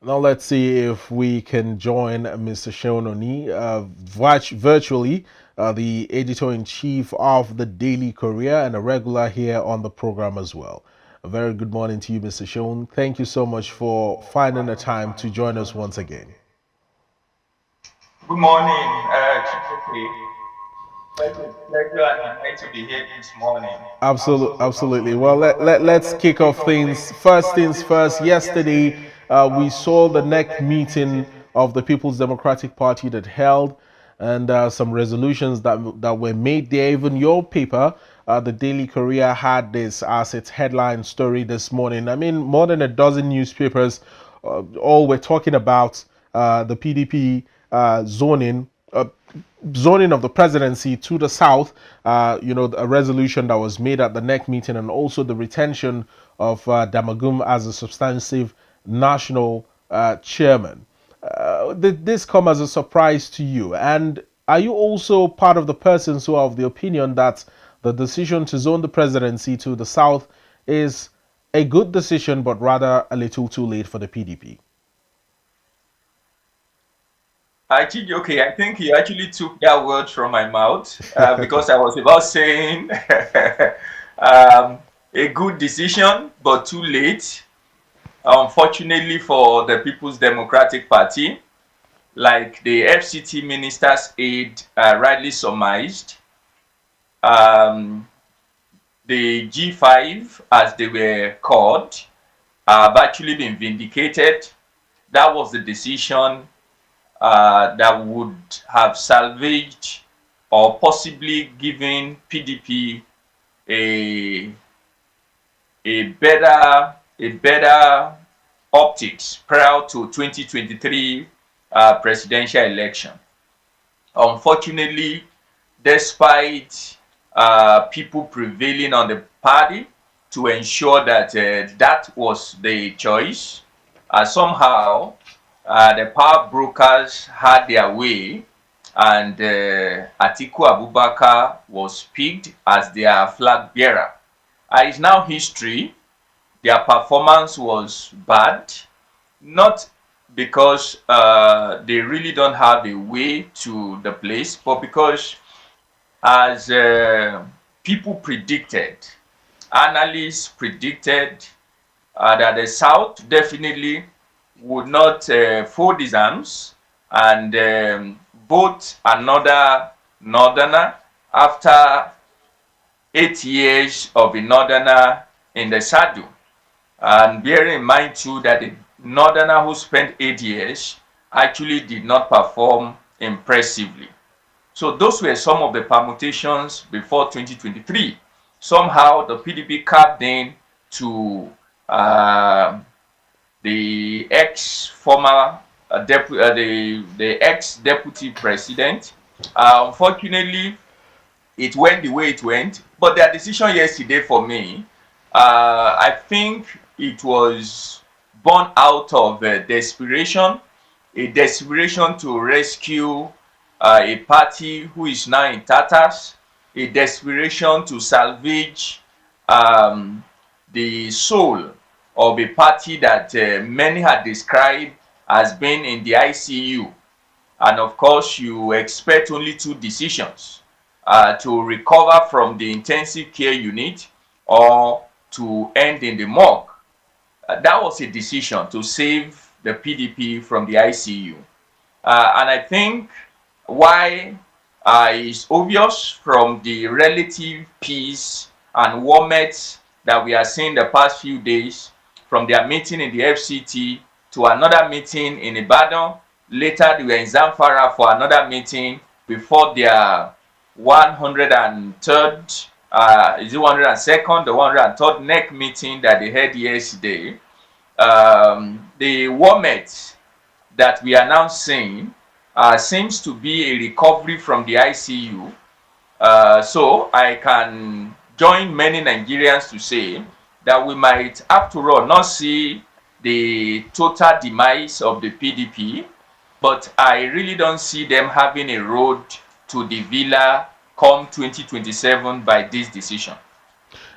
Now let's see if we can join Mr. Seun Oni virtually, the editor-in-chief of the Daily Courier and a regular here on the program as well. A very good morning to you, Mr. Seun. Thank you so much for finding the time to join us once again. Good morning, Chief. It's a pleasure and a to be here this morning. Absolutely, absolutely. Well, let's kick off things. First things first, yesterday we saw the next meeting of the People's Democratic Party that held, and some resolutions that were made there. Even your paper, the Daily Courier, had this as its headline story this morning. I mean, more than a dozen newspapers all were talking about the PDP zoning of the presidency to the south, a resolution that was made at the NEC meeting, and also the retention of Damagum as a substantive national chairman. Did this come as a surprise to you? And are you also part of the persons who are of the opinion that the decision to zone the presidency to the south is a good decision, but rather a little too late for the PDP? Okay, I think you actually took that word from my mouth because I was about saying a good decision, but too late. Unfortunately for the People's Democratic Party, like the FCT minister's aide rightly surmised, the G5, as they were called, have actually been vindicated. That was the decision that would have salvaged or possibly given PDP a better optics prior to 2023 presidential election. Unfortunately, despite people prevailing on the party to ensure that that was the choice, somehow the power brokers had their way, and Atiku Abubakar was picked as their flag bearer. It's now history. Their performance was bad, not because they really don't have a way to the place, but because, as people predicted, analysts predicted that the South definitely would not fold his arms and vote another northerner after 8 years of a northerner in the saddle. And bearing in mind too that the northerner who spent 8 years actually did not perform impressively. So those were some of the permutations before 2023. Somehow the PDP carved in to the ex-former the ex-deputy president. Unfortunately, it went the way it went. But their decision yesterday, for me, I think it was born out of desperation, a desperation to rescue a party who is now in tatters, a desperation to salvage the soul of a party that many had described as being in the ICU. And of course, you expect only two decisions: to recover from the intensive care unit or to end in the morgue. That was a decision to save the PDP from the ICU. And I think why is obvious from the relative peace and warmth that we are seeing the past few days, from their meeting in the FCT to another meeting in Ibadan. Later, they were in Zamfara for another meeting before their 103rd, is it 102nd, the 103rd NEC meeting that they had yesterday. The warmth that we are now seeing seems to be a recovery from the ICU. So I can join many Nigerians to say that we might, after all, not see the total demise of the PDP, but I really don't see them having a road to the villa come 2027 by this decision.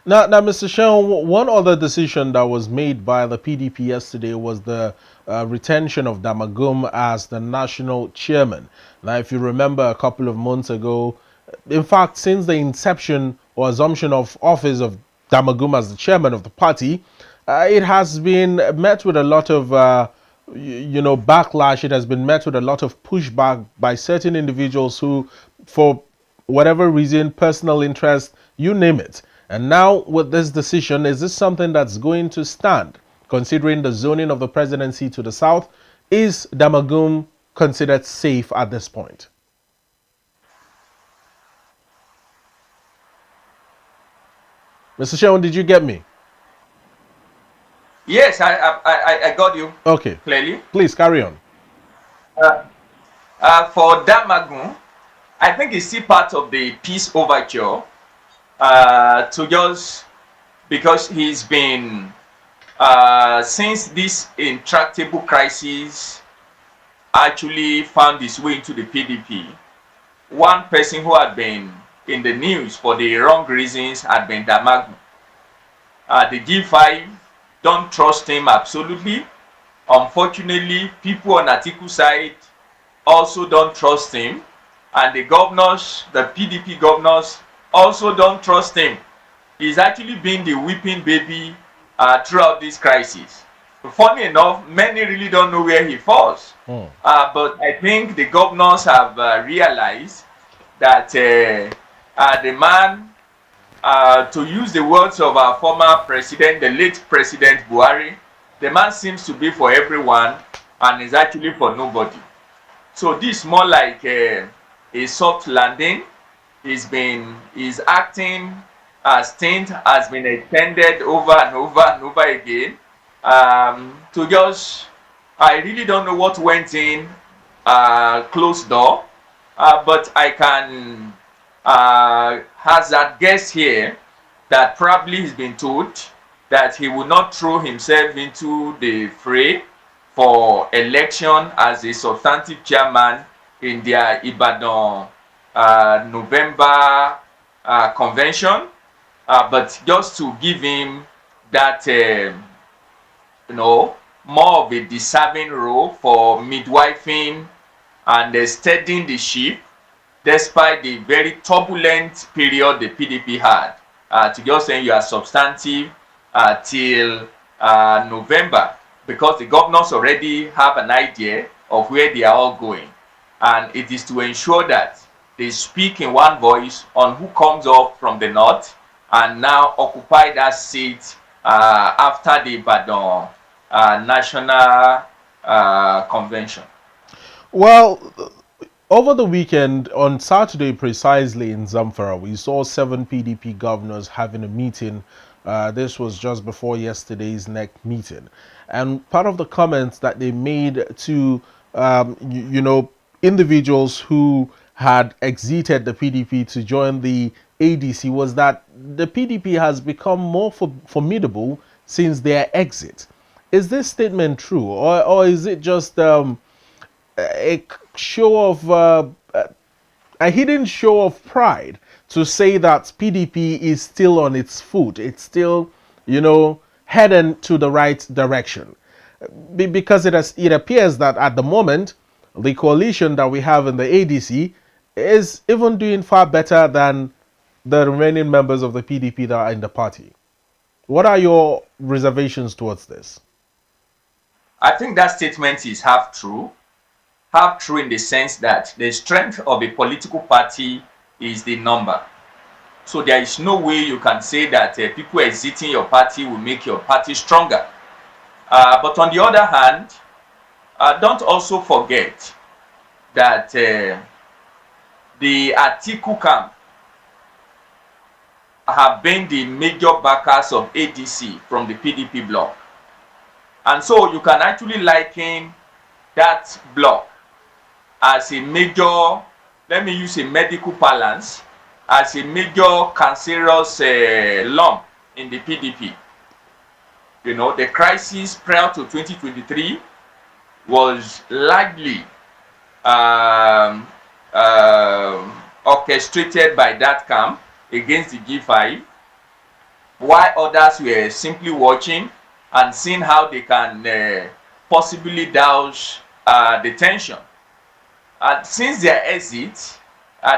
Now, Mr. Seun, one other decision that was made by the PDP yesterday was the retention of Damagum as the national chairman. Now, if you remember a couple of months ago, in fact, since the inception or assumption of office of Damagum as the chairman of the party, it has been met with a lot of backlash. It has been met with a lot of pushback by certain individuals who, for whatever reason, personal interest, you name it. And now with this decision, is this something that's going to stand, considering the zoning of the presidency to the south? Is Damagum considered safe at this point? Mr. Seun, did you get me? Yes, I got you Okay. clearly. Please carry on. For Damagun, I think it's still part of the peace overture to just because he's been since this intractable crisis actually found its way into the PDP. One person who had been in the news for the wrong reasons had been Damagun. The G5 don't trust him absolutely. Unfortunately, people on Atiku's side also don't trust him. And the governors, the PDP governors, also don't trust him. He's actually been the weeping baby throughout this crisis. Funny enough, many really don't know where he falls. But I think the governors have realized that the man, to use the words of our former president, the late President Buhari, the man seems to be for everyone and is actually for nobody. So this is more like a soft landing. His acting stint has been extended over and over and over again. To just, I really don't know what went in closed door, but I can hazard guess here that probably he's been told that he will not throw himself into the fray for election as a substantive chairman in their Ibadan November convention, but just to give him that more of a deserving role for midwifing and steadying the ship despite the very turbulent period the PDP had. To just say you are substantive till November, because the governors already have an idea of where they are all going. And it is to ensure that they speak in one voice on who comes up from the north and now occupy that seat after the Ibadan National Convention. Well, over the weekend, on Saturday precisely in Zamfara, we saw 7 PDP governors having a meeting. This was just before yesterday's next meeting. And part of the comments that they made to, individuals who had exited the PDP to join the ADC was that the PDP has become more formidable since their exit. Is this statement true, or is it just a show of a hidden show of pride to say that PDP is still on its foot? It's still, heading to the right direction, because it appears that at the moment the coalition that we have in the ADC is even doing far better than the remaining members of the PDP that are in the party. What are your reservations towards this? I think that statement is half true. Half true in the sense that the strength of a political party is the number. So there is no way you can say that people exiting your party will make your party stronger. But on the other hand, don't also forget that the Atiku camp have been the major backers of ADC from the PDP bloc. And so you can actually liken that bloc as a major, let me use a medical balance, as a major cancerous lump in the PDP. The crisis prior to 2023 was largely orchestrated by that camp against the G5. while others were simply watching and seeing how they can possibly douse the tension. Since their exit,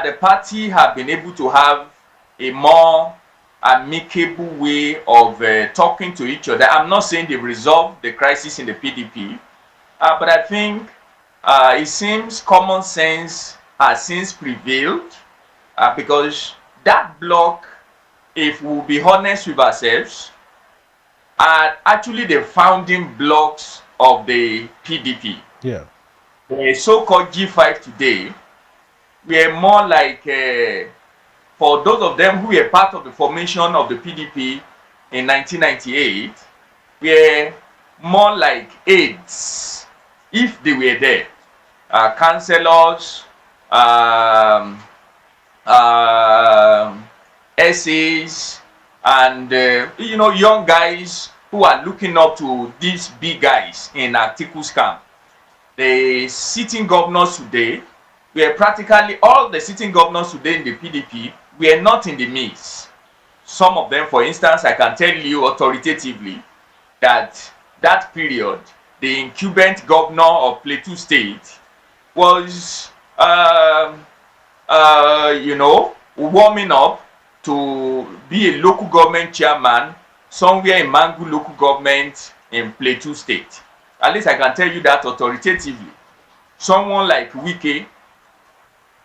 the party have been able to have a more amicable way of talking to each other. I'm not saying they've resolved the crisis in the PDP, but I think it seems common sense has since prevailed, because that bloc, if we'll be honest with ourselves, are actually the founding blocks of the PDP. Yeah. The so-called G5 today, we are more like, for those of them who were part of the formation of the PDP in 1998, we are more like aides, if they were there. Councillors, essays, and young guys who are looking up to these big guys in Atiku's camp. The sitting governors today, were practically all the sitting governors today in the PDP were not in the mix. Some of them, for instance, I can tell you authoritatively that that period, the incumbent governor of Plateau State was, warming up to be a local government chairman somewhere in Mangu local government in Plateau State. At least I can tell you that authoritatively. Someone like Wike,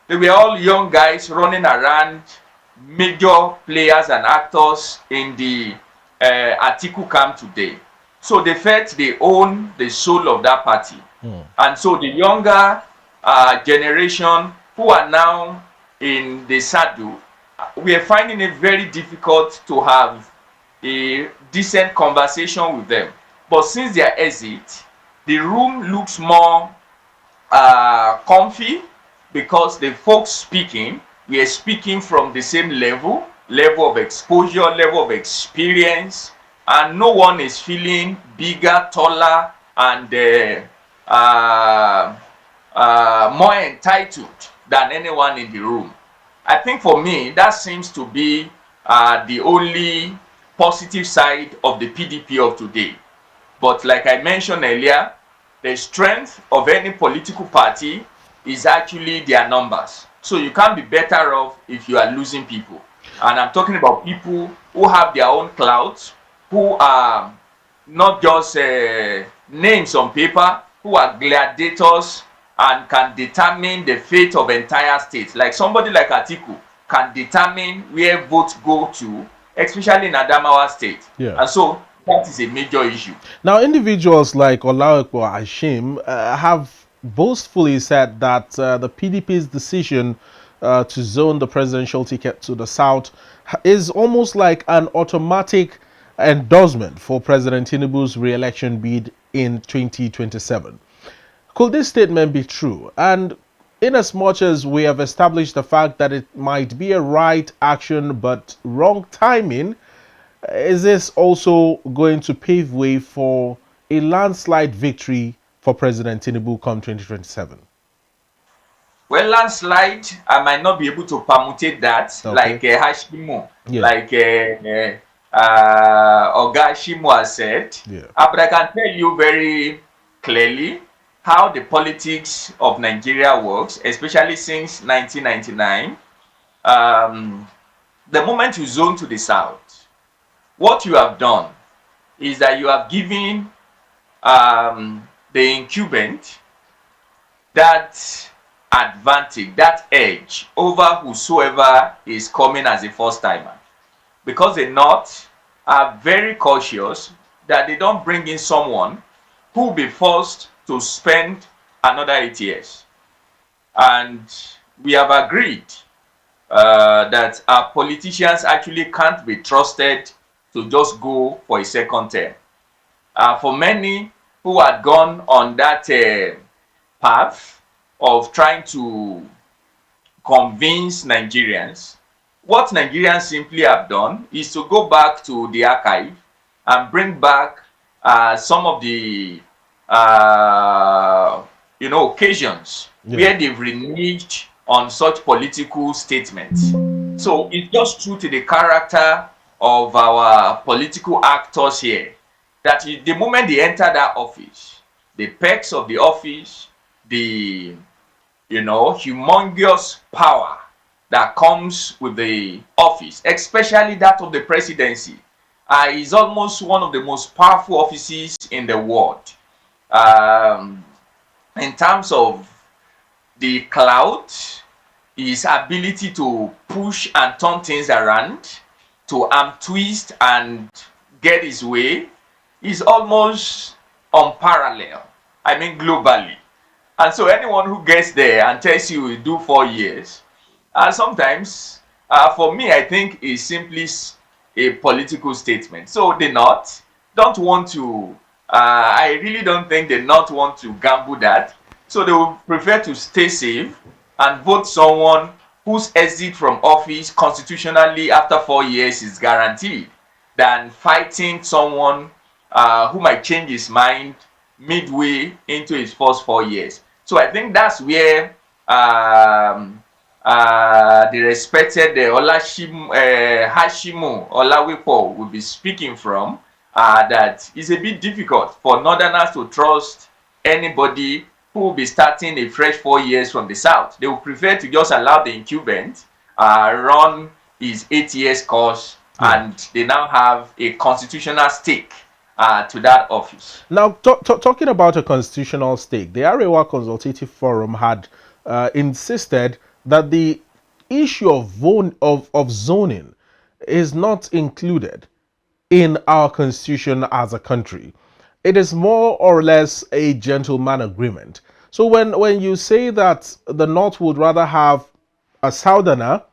they were all young guys running around, major players and actors in the Atiku camp today. So they felt they own the soul of that party. And so the younger generation who are now in the saddle, we are finding it very difficult to have a decent conversation with them. But since their exit, the room looks more comfy, because the folks speaking, we are speaking from the same level of exposure, level of experience, and no one is feeling bigger, taller, and more entitled than anyone in the room. I think for me, that seems to be the only positive side of the PDP of today. But like I mentioned earlier, the strength of any political party is actually their numbers. So you can't be better off if you are losing people. And I'm talking about people who have their own clout, who are not just names on paper, who are gladiators and can determine the fate of entire states. Like somebody like Atiku can determine where votes go to, especially in Adamawa state. Yeah. And so that is a major issue. Now, individuals like Olaokpo Hashim have boastfully said that the PDP's decision to zone the presidential ticket to the south is almost like an automatic endorsement for President Tinubu's re-election bid in 2027. Could this statement be true? And in as much as we have established the fact that it might be a right action but wrong timing, is this also going to pave way for a landslide victory for President Tinubu come 2027? Well, landslide, I might not be able to permutate that, okay, like Hashimo, yeah, like Oga Hashimo has said. Yeah. But I can tell you very clearly how the politics of Nigeria works, especially since 1999. The moment you zone to the south, what you have done is that you have given the incumbent that advantage, that edge over whosoever is coming as a first timer, because the North are very cautious that they don't bring in someone who will be forced to spend another 8 years. And we have agreed that our politicians actually can't be trusted to just go for a second term. For many who had gone on that path of trying to convince Nigerians, what Nigerians simply have done is to go back to the archive and bring back some of the occasions, yeah, where they've reneged on such political statements. So it's just true to the character of our political actors here, that the moment they enter that office, the perks of the office, the humongous power that comes with the office, especially that of the presidency, is almost one of the most powerful offices in the world. Um, in terms of the clout, his ability to push and turn things around, to arm twist and get his way, is almost unparalleled. I mean, globally. And so anyone who gets there and tells you will do 4 years, sometimes, for me, I think is simply a political statement. So the North don't want to, I really don't think the North want to gamble that. So they will prefer to stay safe and vote someone whose exit from office constitutionally after 4 years is guaranteed, than fighting someone who might change his mind midway into his first 4 years. So I think that's where the respected Hashimu Olawipo will be speaking from, that it's a bit difficult for Northerners to trust anybody who will be starting a fresh 4 years from the South. They will prefer to just allow the incumbent run his 8 years course, and they now have a constitutional stake to that office. Now, talking about a constitutional stake, the Arewa Consultative Forum had insisted that the issue of zoning is not included in our constitution as a country. It is more or less a gentleman agreement. So when you say that the North would rather have a Southerner,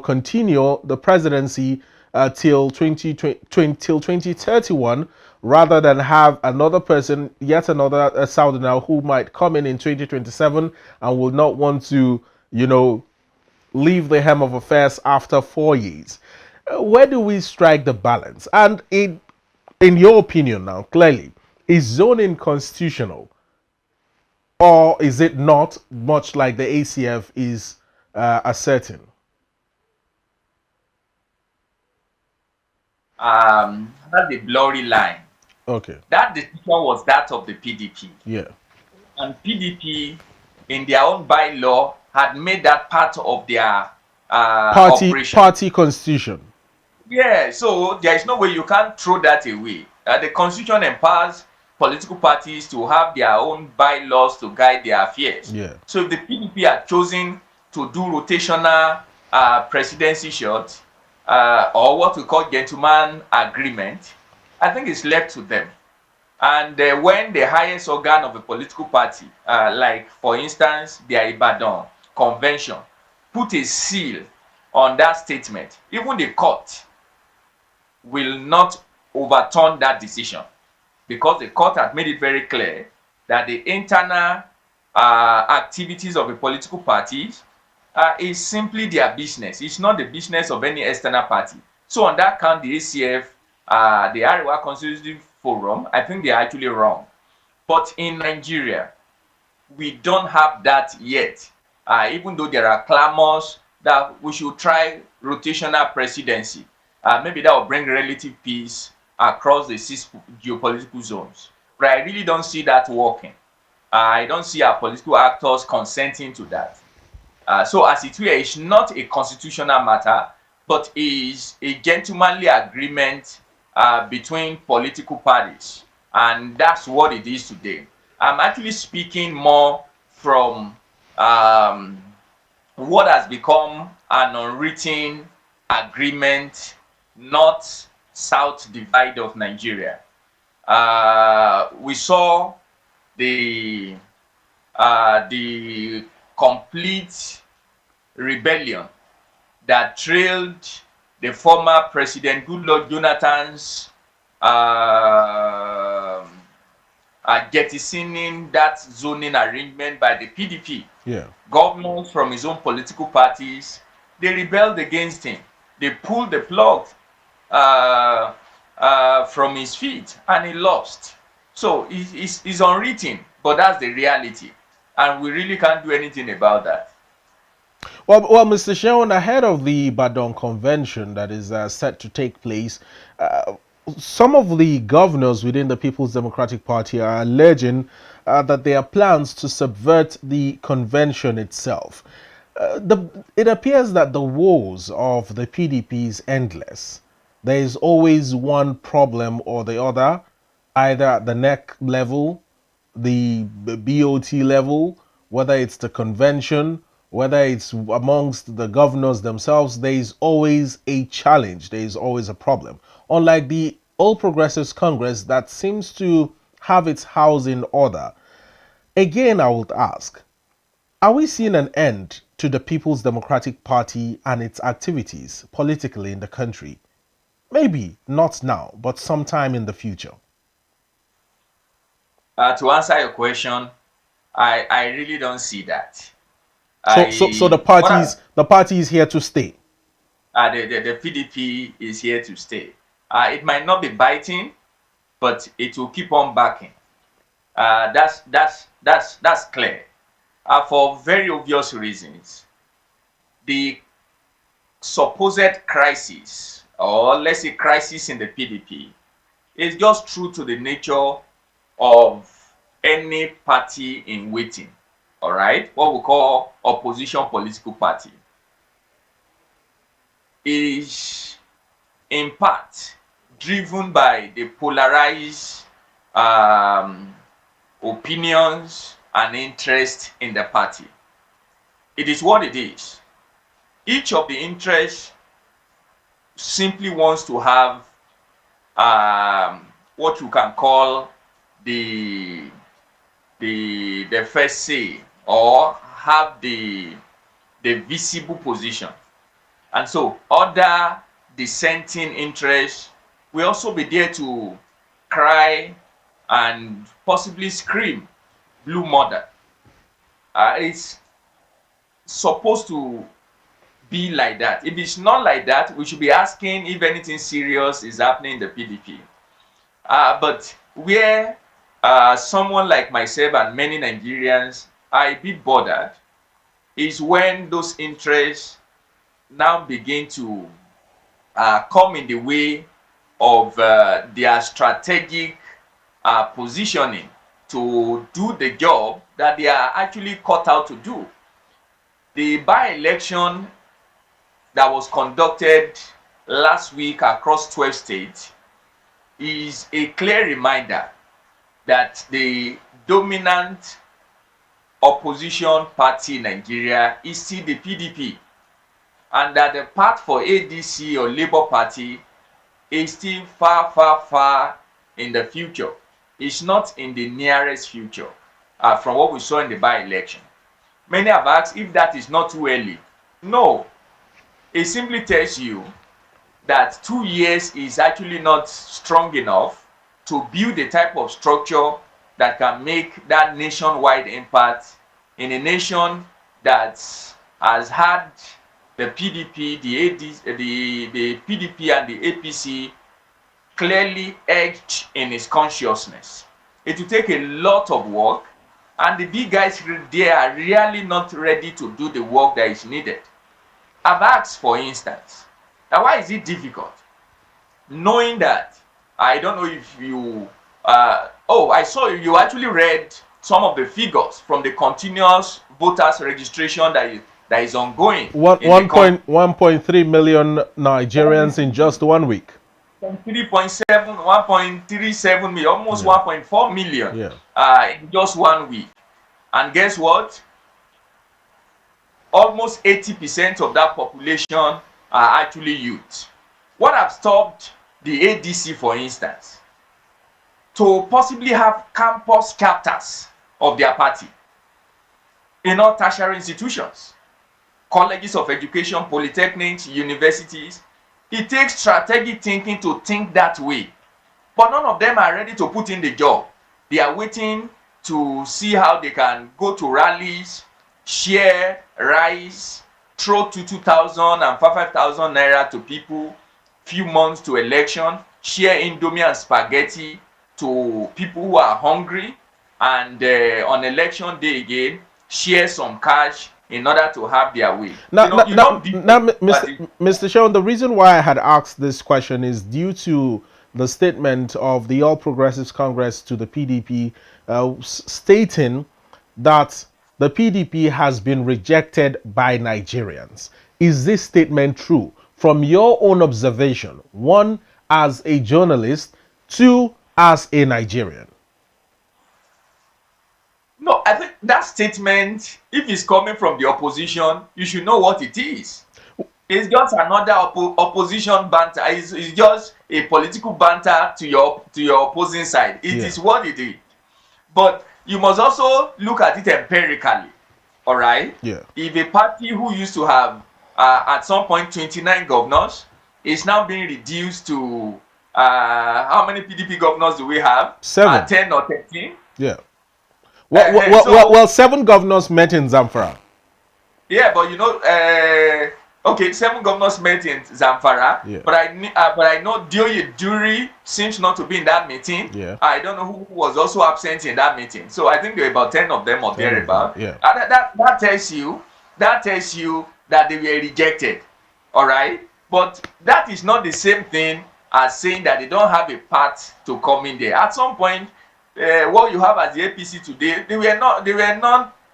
continue the presidency till 2031, rather than have another person, yet another Southerner who might come in 2027 and will not want to, leave the helm of affairs after 4 years. Where do we strike the balance? And in your opinion now, clearly, is zoning constitutional, or is it not, much like the ACF is asserting? That's the blurry line. Okay. That decision was that of the PDP. Yeah. And PDP, in their own bylaw, had made that part of their operation. Party constitution. Yeah, so there is no way you can throw that away. The constitution empowers political parties to have their own bylaws to guide their affairs. Yeah. So if the PDP had chosen to do rotational presidency shots, or what we call gentleman agreement, I think it's left to them. And when the highest organ of a political party, like for instance, the Ibadan convention, put a seal on that statement, even the court will not overturn that decision, because the court had made it very clear that the internal activities of a political party is simply their business. It's not the business of any external party. So on that count, the ACF, the Arewa Constitutive Forum, I think they're actually wrong. But in Nigeria, we don't have that yet. Even though there are clamors that we should try rotational presidency. Maybe that will bring relative peace across the 6 geopolitical zones. But I really don't see that working. I don't see our political actors consenting to that. So as it were, it's not a constitutional matter, but is a gentlemanly agreement between political parties. And that's what it is today. I'm actually speaking more from what has become an unwritten agreement, North-South divide of Nigeria. We saw the complete rebellion that trailed the former President Goodluck Jonathan's jettisoning that zoning arrangement by the PDP. Yeah. Governors from his own political parties, they rebelled against him. They pulled the plug from his feet, and he lost. So it's unwritten, but that's the reality. And we really can't do anything about that. Well, Mr. Sheon, ahead of the Badon convention that is set to take place, uh, some of the governors within the People's Democratic Party are alleging that there are plans to subvert the convention itself. It appears that the woes of the PDP is endless. There is always one problem or the other, either at the neck level, the BOT level, whether it's the convention, whether it's amongst the governors themselves, there is always a challenge, there is always a problem. Unlike the All Progressives Congress that seems to have its house in order. Again, I would ask, are we seeing an end to the People's Democratic Party and its activities politically in the country? Maybe not now, but sometime in the future. To answer your question, I really don't see that. So I what I, the party is here to stay. the PDP is here to stay. It might not be biting, but it will keep on backing. That's clear. For very obvious reasons, the supposed crisis, or let's say crisis in the PDP, is just true to the nature of any party in waiting. All right, what we call opposition political party is in part driven by the polarized opinions and interest in the party. It is what it is. Each of the interests simply wants to have what you can call the first say, or have the visible position. And so other dissenting interests will also be there to cry and possibly scream blue murder. It's supposed to be like that. If it's not like that, we should be asking if anything serious is happening in the PDP. But where someone like myself and many Nigerians are a bit bothered is when those interests now begin to come in the way of their strategic positioning to do the job that they are actually cut out to do. The by-election that was conducted last week across 12 states is a clear reminder that the dominant opposition party in Nigeria is still the PDP, and that the path for ADC or Labour Party is still far, far, far in the future. It's not in the nearest future from what we saw in the by-election. Many have asked if that is not too early. No, it simply tells you that 2 years is actually not strong enough to build a type of structure that can make that nationwide impact in a nation that has had the PDP, the PDP and the APC clearly edged in its consciousness. It will take a lot of work, and the big guys, they are really not ready to do the work that is needed. I've asked, for instance, now why is it difficult? Knowing that, I don't know if you, I saw you actually read some of the figures from the continuous voters registration that is ongoing. 1.3 million Nigerians in just 1 week. 3.7, 1.37 million, almost 1.4 million in just 1 week. And guess what? Almost 80% of that population are actually youth. What have stopped the ADC, for instance, to possibly have campus chapters of their party in all tertiary institutions, colleges of education, polytechnics, universities? It takes strategic thinking to think that way. But none of them are ready to put in the job. They are waiting to see how they can go to rallies, share rice, throw 2,000 and 5,000 naira to people, few months to election, share indomie and spaghetti to people who are hungry, and on election day again, share some cash in order to have their way. Now, You know, big Mr. Seun, the reason why I had asked this question is due to the statement of the All Progressives Congress to the PDP, stating that the PDP has been rejected by Nigerians. Is this statement true? From your own observation, one, as a journalist, two, as a Nigerian. No, I think that statement, if it's coming from the opposition, you should know what it is. It's just another opposition banter. It's just a political banter to your opposing side. It is what it is. But you must also look at it empirically. All right? Yeah. If a party who used to have at some point 29 governors is now being reduced to how many PDP governors do we have? 7. 10 or 13? Yeah. Well, 7 governors met in Zamfara. Yeah, but you know, okay, 7 governors met in Zamfara. Yeah. But I know Dioye Duri seems not to be in that meeting. Yeah. I don't know who was also absent in that meeting. So I think there were about 10 of them or thereabout. Yeah. That tells you that they were rejected. All right, but that is not the same thing as saying that they don't have a part to come in there. At some point, what you have as the APC today, they were not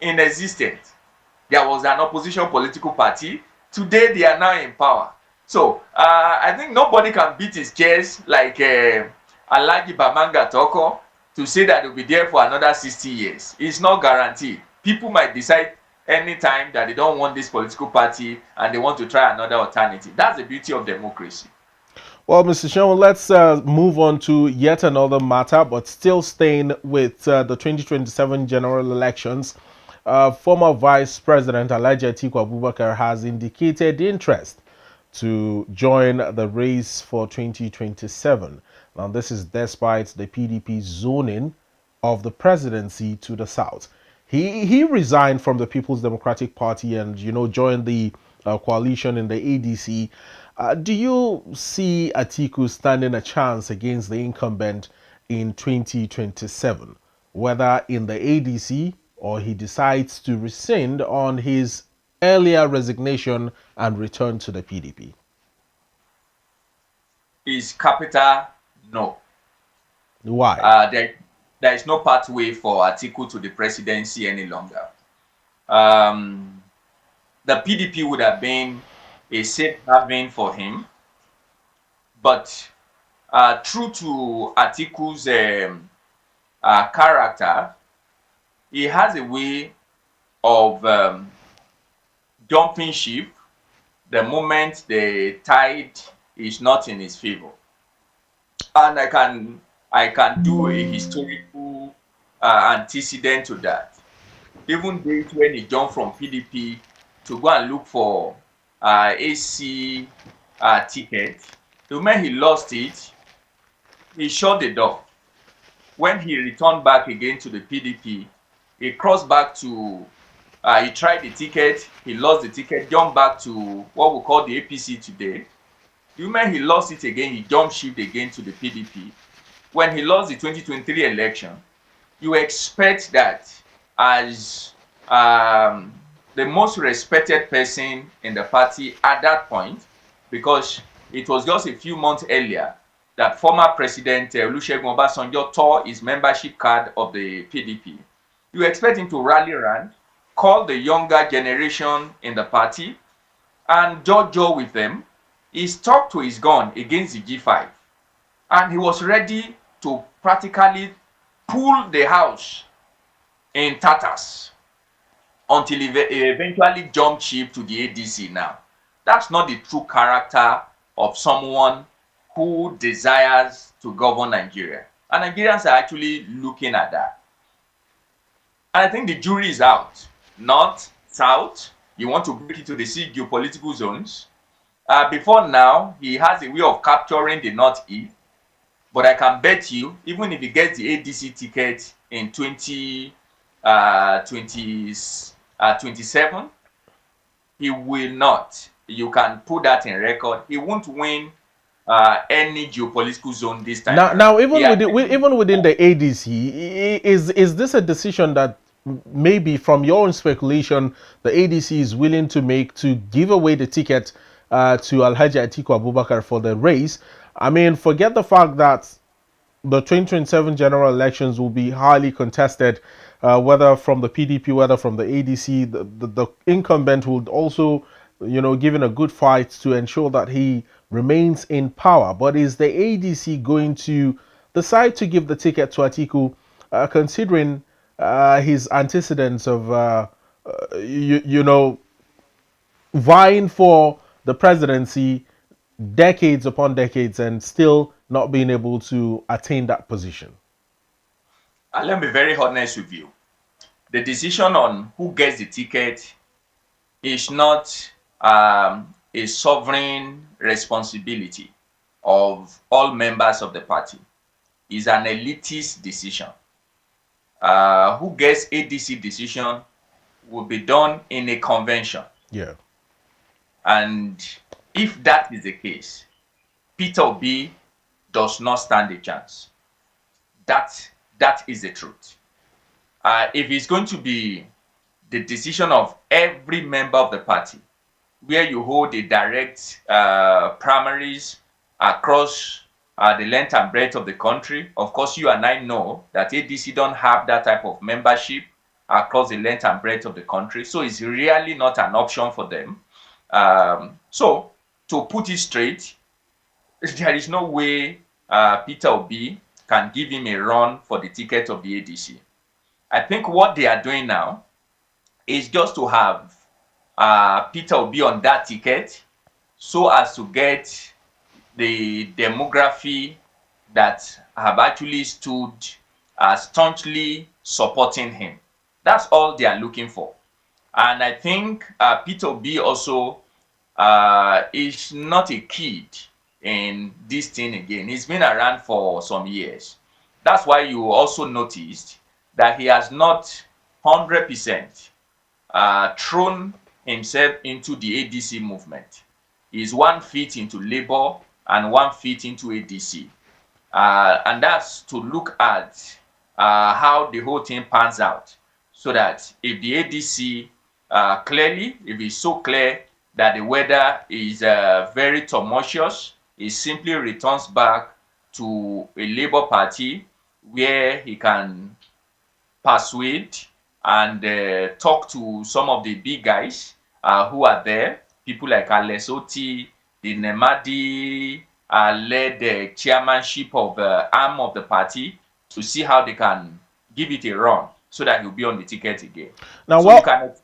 in existence. There was an opposition political party. Today they are now in power. So I think nobody can beat his chest like Alhaji Bamanga Toko to say that they'll be there for another 60 years. It's not guaranteed. People might decide anytime that they don't want this political party and they want to try another alternative. That's the beauty of democracy. Well, Mr. Seun, let's move on to yet another matter, but still staying with the 2027 general elections. Former Vice President Alhaji Atiku Abubakar has indicated interest to join the race for 2027. Now, this is despite the PDP zoning of the presidency to the south. He resigned from the People's Democratic Party and, joined the coalition in the ADC. Do you see Atiku standing a chance against the incumbent in 2027, whether in the ADC or he decides to rescind on his earlier resignation and return to the PDP? Is capital no. Why? There is no pathway for Atiku to the presidency any longer. The PDP would have been a safe haven for him, but true to Atiku's character, he has a way of jumping ship the moment the tide is not in his favor. And I can do a historical antecedent to that. Even days when he jumped from PDP to go and look for AC ticket, the moment he lost it, he shut the door. When he returned back again to the PDP, he crossed back to, he tried the ticket, he lost the ticket, jumped back to what we call the APC today. The moment he lost it again, he jumped ship again to the PDP. When he lost the 2023 election, you expect that as the most respected person in the party at that point, because it was just a few months earlier that former President Olusegun Obasanjo tore his membership card of the PDP. You expect him to rally around, call the younger generation in the party, and jojo with them. He stuck to his gun against the G5. And he was ready to practically pull the house in tatters until he eventually jumped ship to the ADC now. That's not the true character of someone who desires to govern Nigeria. And Nigerians are actually looking at that. And I think the jury is out. North, south, you want to break it to the 6 geopolitical zones. Before now, he has a way of capturing the Northeast. But I can bet you, even if he gets the ADC ticket in 2027, he will not. You can put that in record. He won't win any geopolitical zone this time. Now even within the ADC, is this a decision that maybe from your own speculation, the ADC is willing to make to give away the ticket to Alhaji Atiku Abubakar for the race. I mean, forget the fact that the 2027 general elections will be highly contested, whether from the PDP, whether from the ADC. The incumbent will also, given a good fight to ensure that he remains in power. But is the ADC going to decide to give the ticket to Atiku, considering his antecedents of, vying for the presidency decades upon decades and still not being able to attain that position? Let me be very honest with you. The decision on who gets the ticket is not a sovereign responsibility of all members of the party. It's an elitist decision. Who gets ADC decision will be done in a convention. Yeah. And if that is the case, Peter Obi does not stand a chance. That is the truth. If it's going to be the decision of every member of the party, where you hold a direct primaries across the length and breadth of the country, of course, you and I know that ADC don't have that type of membership across the length and breadth of the country, so it's really not an option for them. So, to put it straight, there is no way Peter Obi can give him a run for the ticket of the ADC. I think what they are doing now is just to have Peter Obi on that ticket so as to get the demography that have actually stood staunchly supporting him. That's all they are looking for. And I think Peter Obi also is not a kid in this thing again. He's been around for some years. That's why you also noticed that he has not 100% thrown himself into the ADC movement. He's 1 feet into Labour and 1 feet into ADC. And that's to look at how the whole thing pans out. So that if the ADC clearly, if it's so clear that the weather is very tumultuous, he simply returns back to a Labour Party where he can persuade and talk to some of the big guys who are there, people like Alex Oti, the Nemadi led the chairmanship of the arm of the party to see how they can give it a run so that he'll be on the ticket again. Now, so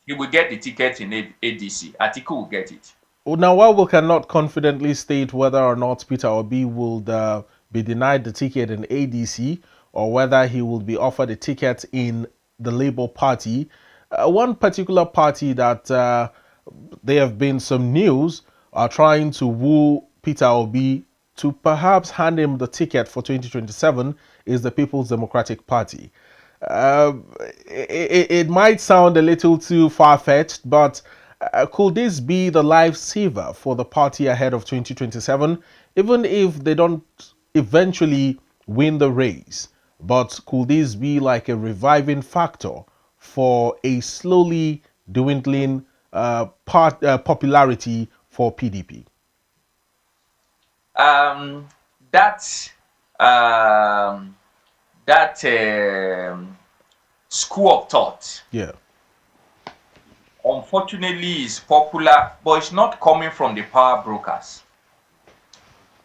he will get the ticket in ADC. Atiku will get it. Now, while we cannot confidently state whether or not Peter Obi will be denied the ticket in ADC or whether he will be offered a ticket in the Labour Party, one particular party that there have been some news are trying to woo Peter Obi to perhaps hand him the ticket for 2027 is the People's Democratic Party. It might sound a little too far-fetched, but could this be the lifesaver for the party ahead of 2027, even if they don't eventually win the race? But could this be like a reviving factor for a slowly dwindling popularity for PDP? School of thought, yeah, unfortunately is popular, but it's not coming from the power brokers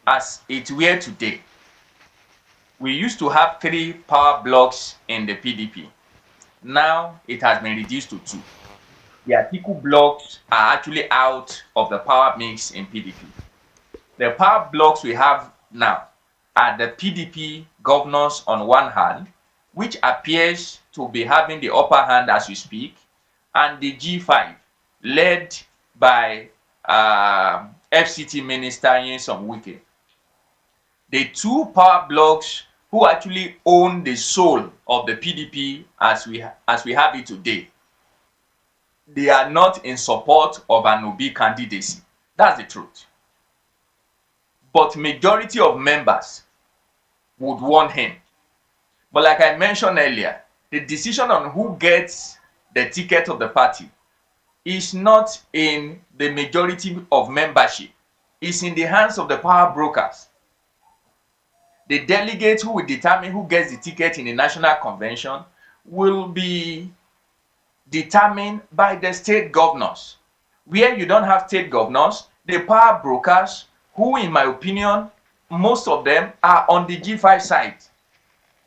as it were today. We used to have 3 power blocks in the PDP. Now it has been reduced to 2. The Atiku blocks are actually out of the power mix in PDP. The power blocks we have now are the PDP governors on one hand, which appears to be having the upper hand as we speak, and the G5, led by FCT Minister Nyesom Wike. The 2 power blocks who actually own the soul of the PDP as we have it today, they are not in support of an Obi candidacy. That's the truth. But majority of members would want him. But like I mentioned earlier, The decision on who gets the ticket of the party is not in the majority of membership. It's in the hands of the power brokers. The delegates who will determine who gets the ticket in the national convention will be determined by the state governors. Where you don't have state governors, the power brokers, who in my opinion, most of them are on the G5 side.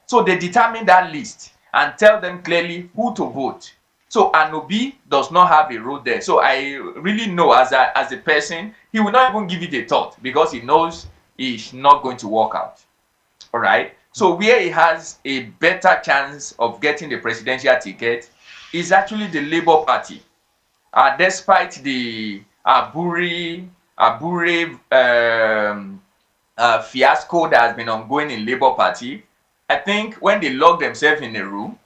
So they determine that list and tell them clearly who to vote. So Anobi does not have a role there. So I really know as a person, he will not even give it a thought because he knows it's not going to work out. All right. So where he has a better chance of getting the presidential ticket is actually the Labour Party. Despite the Abure fiasco that has been ongoing in Labour Party, I think when they lock themselves in a room,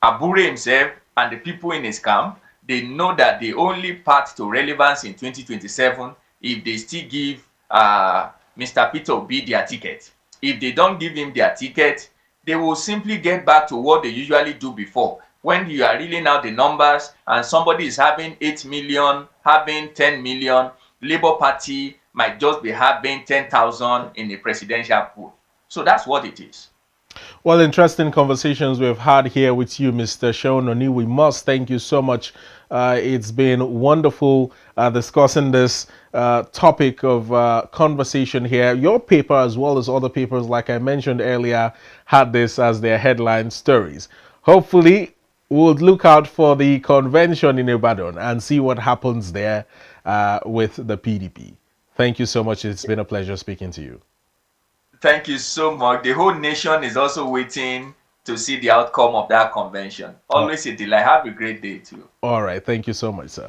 Abure himself and the people in his camp, they know that the only path to relevance in 2027 if they still give Mr. Peter Obi their ticket. If they don't give him their ticket, they will simply get back to what they usually do before. When you are reeling out the numbers and somebody is having 8 million, having 10 million, Labour Party might just be having 10,000 in the presidential pool. So that's what it is. Well, interesting conversations we've had here with you, Mr. Seun Oni. We must thank you so much. It's been wonderful discussing this topic of conversation here. Your paper, as well as other papers, like I mentioned earlier, had this as their headline stories. Hopefully, we'll look out for the convention in Ibadan and see what happens there with the PDP. Thank you so much. It's been a pleasure speaking to you. Thank you so much. The whole nation is also waiting to see the outcome of that convention. Always a delight. Have a great day too. All right. Thank you so much, sir.